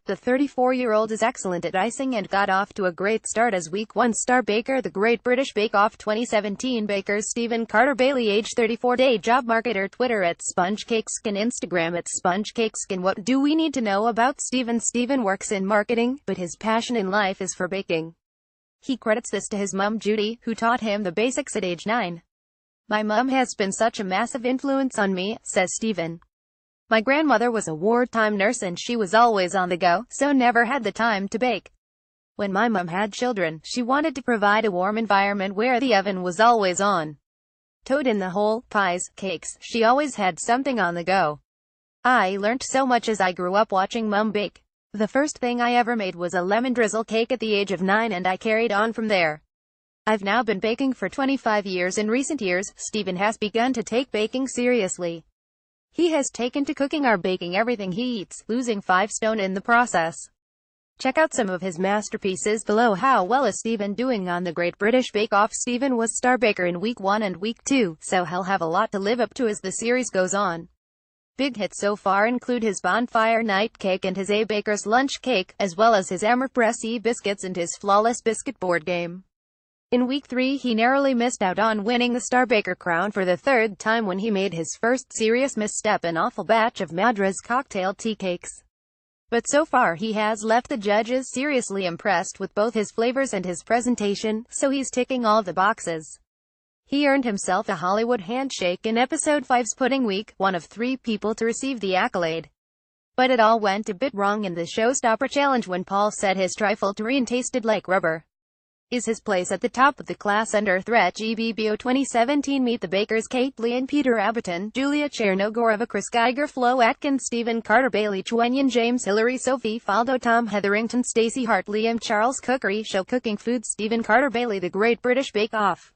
The 34-year-old is excellent at icing and got off to a great start as Week 1 star baker. The Great British Bake Off 2017 bakers Stephen Carter Bailey, age 34, day job marketer, Twitter @SpongeCakeskin, Instagram @SpongeCakeskin. What do we need to know about Stephen? Stephen works in marketing, but his passion in life is for baking. He credits this to his mum Judy, who taught him the basics at age 9. "My mum has been such a massive influence on me," says Stephen. "My grandmother was a wartime nurse and she was always on the go, so never had the time to bake. When my mum had children, she wanted to provide a warm environment where the oven was always on. Toad in the hole, pies, cakes, she always had something on the go. I learnt so much as I grew up watching mum bake. The first thing I ever made was a lemon drizzle cake at the age of 9 and I carried on from there. I've now been baking for 25 years. In recent years, Stephen has begun to take baking seriously. He has taken to cooking or baking everything he eats, losing 5 stone in the process. Check out some of his masterpieces below. How well is Stephen doing on the Great British Bake Off? Stephen was star baker in Week 1 and Week 2, so he'll have a lot to live up to as the series goes on. Big hits so far include his Bonfire Night Cake and his A Baker's Lunch Cake, as well as his Amerpress biscuits and his Flawless Biscuit board game. In Week 3 he narrowly missed out on winning the Star Baker crown for the 3rd time when he made his first serious misstep, an awful batch of Madras cocktail tea cakes. But so far he has left the judges seriously impressed with both his flavors and his presentation, so he's ticking all the boxes. He earned himself a Hollywood handshake in Episode 5's Pudding Week, one of 3 people to receive the accolade. But it all went a bit wrong in the Showstopper Challenge when Paul said his trifle terrine tasted like rubber. Is his place at the top of the class under threat? GBBO 2017. Meet the bakers Kate Lee and Peter Aberton, Julia Chernogorova, Chris Geiger, Flo Atkins, Stephen Carter Bailey, Chwenyan James, Hillary Sophie Faldo, Tom Hetherington, Stacey Hart, Liam Charles. Cookery Show, Cooking Foods. Stephen Carter Bailey, The Great British Bake Off.